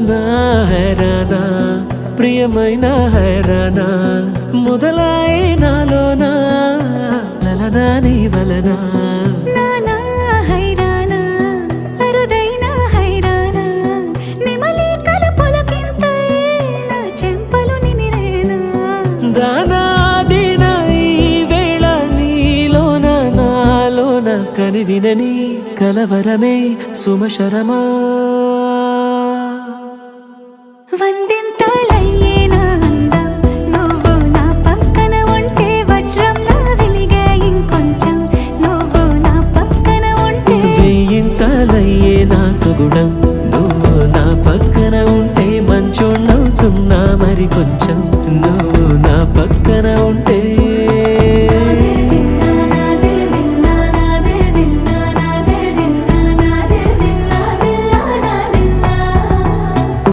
నా హైరానా ప్రియమైన హైరానా మొదలాయి నాలోనా లలనా నీ వలనా నానా హైరానా అరుదైన హైరానా నిమలి కలపులకింతై నా చెంపలు నిమిరేనా దానాదిన ఈ వేళ నీలోన నాలోన కనివినని కలవరమే సుమశరమా వందింతలయ్యేనా అందం నువ్వు నా పక్కన ఉంటే వజ్రంలా వెలిగే ఇంకొంచెం నువ్వు నా పక్కన ఉంటే వెయ్యింతలయ్యే నా సుగుణం నువ్వు నా పక్కన ఉంటే మంచోళ్ళవుతున్నా మరి కొంచెం నువ్వు నా పక్కన ఉంటే